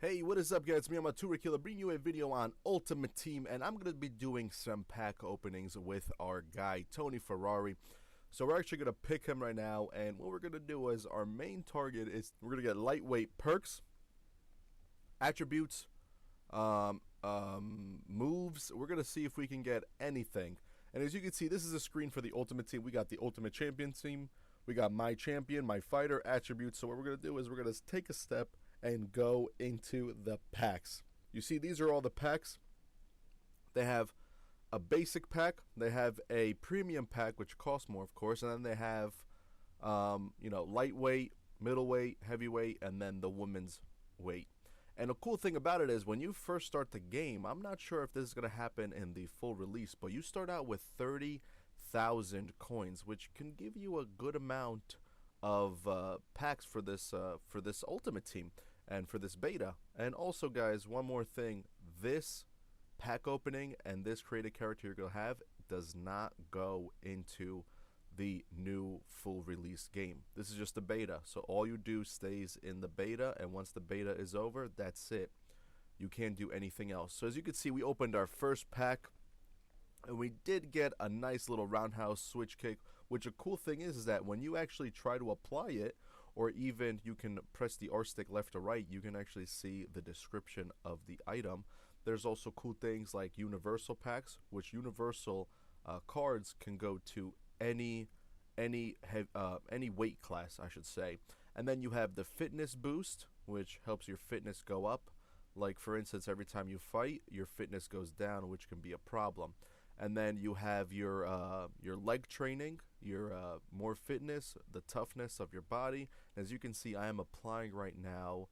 Hey, what is up, guys? It's me, AmatureKiLLer, bringing you a video on Ultimate Team, and I'm going to be doing some pack openings with our guy, Tony Ferrari. So we're actually going to pick him right now, and what we're going to do is our main target is we're going to get lightweight perks, attributes, moves. We're going to see if we can get anything. And as you can see, this is a screen for the Ultimate Team. We got the Ultimate Champion team. We got my champion, my fighter, attributes. So what we're going to do is we're going to take a step and go into the packs. You see, these are all the packs. They have a basic pack, they have a premium pack, which costs more, of course, and then they have lightweight, middleweight, heavyweight, and then the women's weight. And the cool thing about it is when you first start the game, I'm not sure if this is going to happen in the full release, but you start out with 30,000 coins, which can give you a good amount of packs for this Ultimate Team and for this beta. And also, guys, one more thing, this pack opening and this created character you're gonna have does not go into the new full release game. This is just a beta, so all you do stays in the beta, and once the beta is over, that's it. You can't do anything else. So as you can see, we opened our first pack, and we did get a nice little roundhouse switch kick, which a cool thing is that when you actually try to apply it, or even you can press the R stick left or right, you can actually see the description of the item. There's also cool things like universal packs, which universal cards can go to any weight class, I should say. And then you have the fitness boost, which helps your fitness go up. Like, for instance, every time you fight, your fitness goes down, which can be a problem. And then you have your leg training, your more fitness, the toughness of your body. As you can see, I am applying right now.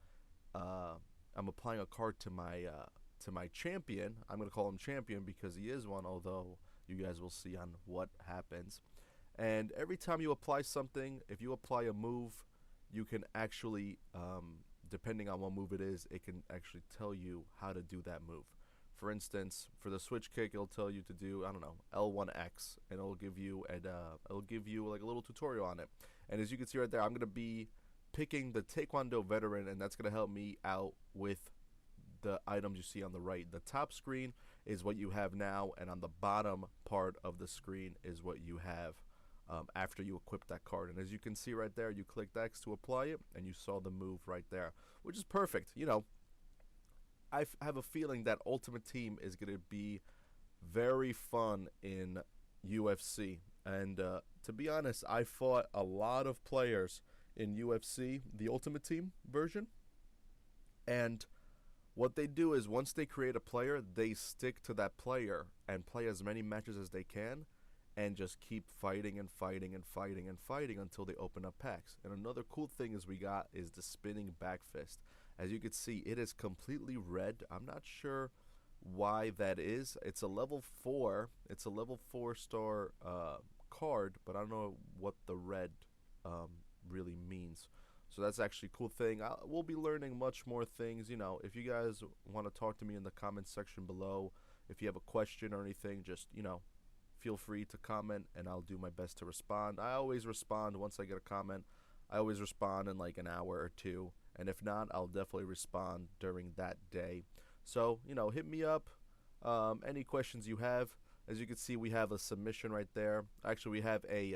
I'm applying a card to my champion. I'm gonna call him champion because he is one. Although you guys will see on what happens. And every time you apply something, if you apply a move, you can actually, depending on what move it is, it can actually tell you how to do that move. For instance, for the switch kick, it'll tell you to do, I don't know, L1X, and it'll give you like a little tutorial on it. And as you can see right there, I'm gonna be picking the Taekwondo veteran, and that's gonna help me out with the items you see on the right. The top screen is what you have now, and on the bottom part of the screen is what you have after you equip that card. And as you can see right there, you clicked X to apply it, and you saw the move right there, which is perfect. You know, I have a feeling that Ultimate Team is going to be very fun in UFC. And to be honest, I fought a lot of players in UFC, the Ultimate Team version. And what they do is once they create a player, they stick to that player and play as many matches as they can and just keep fighting and fighting and fighting and fighting until they open up packs. And another cool thing is we got is the spinning back fist. As you can see, it is completely red. I'm not sure why that is. It's a level 4. It's a level 4 star card, but I don't know what the red really means. So that's actually a cool thing. We'll be learning much more things. You know, if you guys want to talk to me in the comments section below, if you have a question or anything, just, you know, feel free to comment, and I'll do my best to respond. I always respond once I get a comment. I always respond in like an hour or two, and if not, I'll definitely respond during that day. So, you know, hit me up. Any questions you have. As you can see, we have a submission right there. Actually, we have a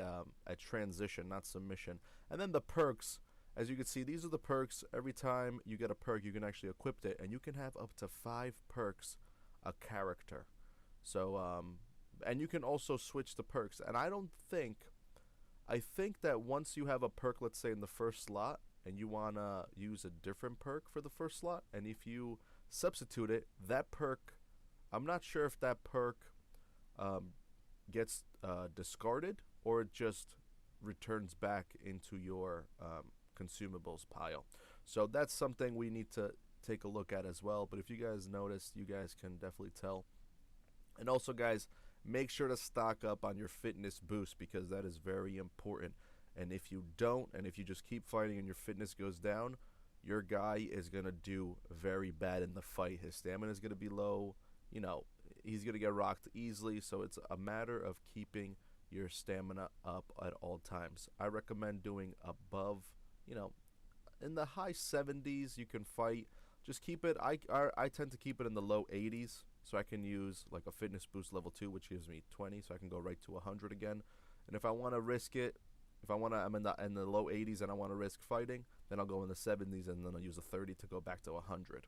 transition, not submission. And then the perks. As you can see, these are the perks. Every time you get a perk, you can actually equip it, and you can have up to 5 perks a character. So, and you can also switch the perks. And I think that once you have a perk, let's say in the first slot, and you want to use a different perk for the first slot, and if you substitute it, that perk, I'm not sure if that perk gets discarded or it just returns back into your consumables pile. So that's something we need to take a look at as well. But if you guys notice, you guys can definitely tell. And also, guys, make sure to stock up on your fitness boost because that is very important. And if you don't, and if you just keep fighting and your fitness goes down, your guy is going to do very bad in the fight. His stamina is going to be low. You know, he's going to get rocked easily. So it's a matter of keeping your stamina up at all times. I recommend doing above, you know, in the high 70s. You can fight just keep it. I tend to keep it in the low 80s, so I can use like a fitness boost level 2, which gives me 20, so I can go right to 100 again. And if I want to risk it, if I'm in the low 80s and I want to risk fighting, then I'll go in the 70s and then I'll use a 30 to go back to 100.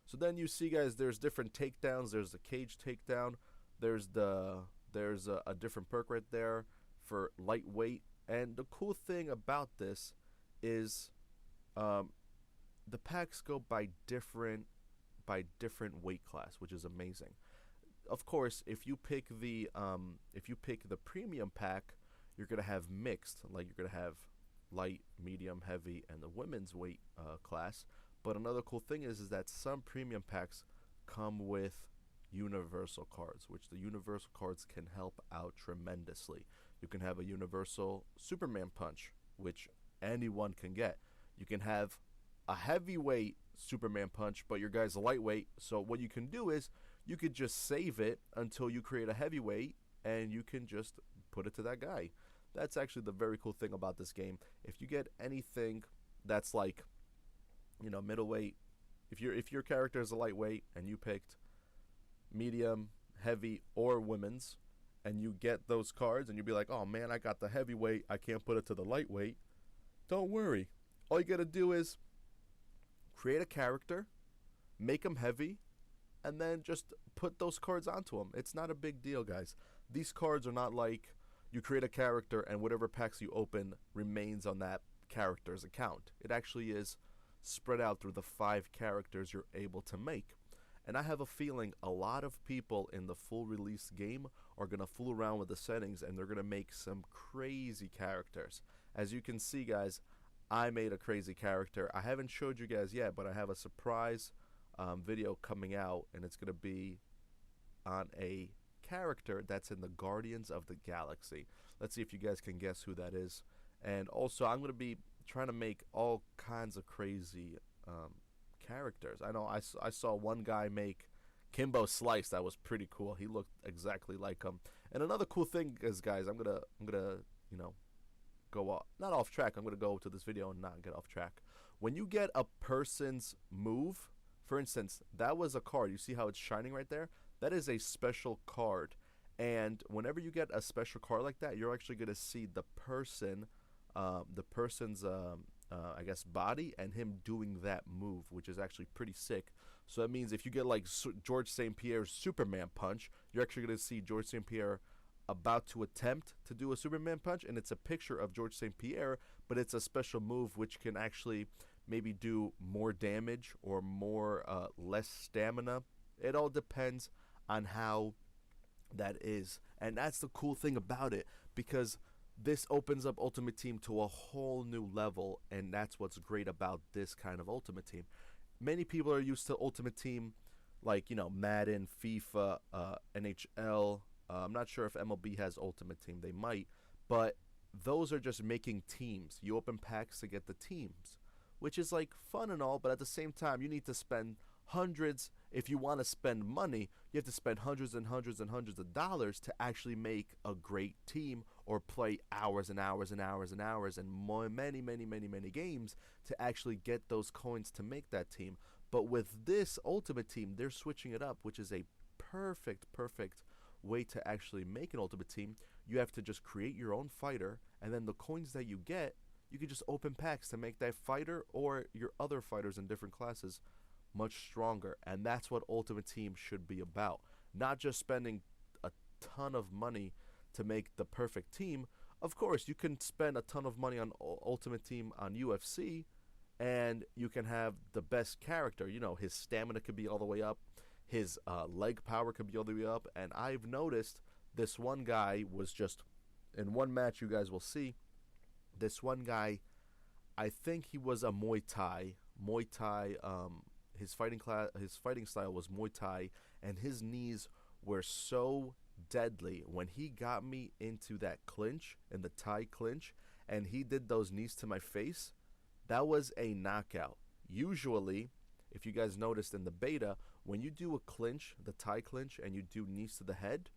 So then you see, guys, there's different takedowns. There's the cage takedown. There's a different perk right there for lightweight. And the cool thing about this is the packs go by different weight class, which is amazing. Of course, if you pick the premium pack, you're gonna have mixed, like you're gonna have light, medium, heavy, and the women's weight class. But another cool thing is that some premium packs come with universal cards, which the universal cards can help out tremendously. You can have a universal Superman punch, which anyone can get. You can have a heavyweight Superman punch, but your guy's a lightweight. So what you can do is you could just save it until you create a heavyweight, and you can just put it to that guy. That's actually the very cool thing about this game. If you get anything that's like, middleweight, if your character is a lightweight and you picked medium, heavy, or women's, and you get those cards and you'll be like, oh man, I got the heavyweight, I can't put it to the lightweight. Don't worry. All you gotta do is create a character, make them heavy, and then just put those cards onto them. It's not a big deal, guys. These cards are not like you create a character and whatever packs you open remains on that character's account. It actually is spread out through the 5 characters you're able to make. And I have a feeling a lot of people in the full release game are going to fool around with the settings, and they're going to make some crazy characters. As you can see, guys, I made a crazy character. I haven't showed you guys yet, but I have a surprise video coming out, and it's going to be on a character that's in the Guardians of the Galaxy. Let's see if you guys can guess who that is. And also, I'm going to be trying to make all kinds of crazy characters. I know I saw one guy make Kimbo Slice. That was pretty cool. He looked exactly like him. And another cool thing is, guys, I'm gonna go off, not off track. I'm gonna go to this video and not get off track. When you get a person's move, for instance, that was a card. You see how it's shining right there? That is a special card. And whenever you get a special card like that, you're actually gonna see the person's I guess body and him doing that move, which is actually pretty sick. So that means if you get like George St. Pierre's Superman punch, you're actually going to see George St. Pierre about to attempt to do a Superman punch, and it's a picture of George St. Pierre, but it's a special move which can actually maybe do more damage or more less stamina. It all depends on how that is, and that's the cool thing about it, because this opens up Ultimate Team to a whole new level, and that's what's great about this kind of Ultimate Team. Many people are used to Ultimate Team like, Madden, FIFA, NHL. I'm not sure if MLB has Ultimate Team. They might, but those are just making teams. You open packs to get the teams, which is like fun and all, but at the same time, you need to spend hundreds. If you want to spend money, you have to spend hundreds and hundreds and hundreds of dollars to actually make a great team, or play hours and hours and hours and hours and many games to actually get those coins to make that team. But with this Ultimate Team, they're switching it up, which is a perfect way to actually make an Ultimate Team. You have to just create your own fighter, and then the coins that you get, you can just open packs to make that fighter or your other fighters in different classes much stronger. And that's what Ultimate Team should be about. Not just spending a ton of money to make the perfect team. Of course, you can spend a ton of money on Ultimate Team on UFC, and you can have the best character. His stamina could be all the way up, his leg power could be all the way up. And I've noticed this one guy was just, in one match you guys will see, this one guy, I think he was a Muay Thai. His fighting style was Muay Thai, and his knees were so deadly. When he got me into that clinch, in the Thai clinch, and he did those knees to my face, that was a knockout. Usually, if you guys noticed in the beta, when you do a clinch, the Thai clinch, and you do knees to the head,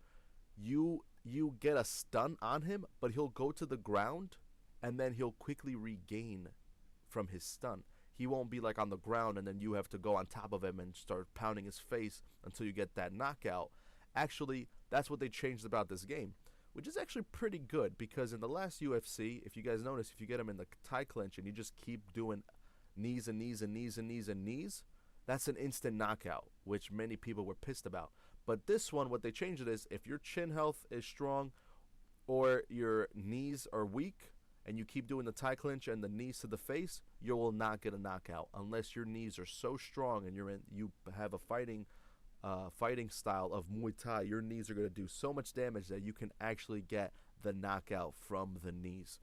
you get a stun on him, but he'll go to the ground and then he'll quickly regain from his stun. he won't be like on the ground and then you have to go on top of him and start pounding his face until you get that knockout. Actually, that's what they changed about this game, which is actually pretty good, because in the last UFC, if you guys notice, if you get him in the tie clinch and you just keep doing knees and knees and knees and knees and knees, that's an instant knockout, which many people were pissed about. But this one, what they changed it is, if your chin health is strong or your knees are weak and you keep doing the tie clinch and the knees to the face, you will not get a knockout unless your knees are so strong and you have a fighting style of Muay Thai. Your knees are going to do so much damage that you can actually get the knockout from the knees.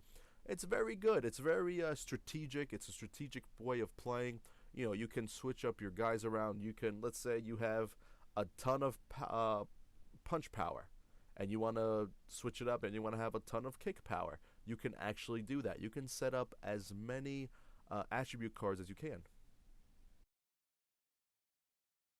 It's very good. It's very strategic. It's a strategic way of playing. You know, you can switch up your guys around. You can, let's say you have a ton of punch power and you want to switch it up and you want to have a ton of kick power. You can actually do that. You can set up as many attribute cards as you can.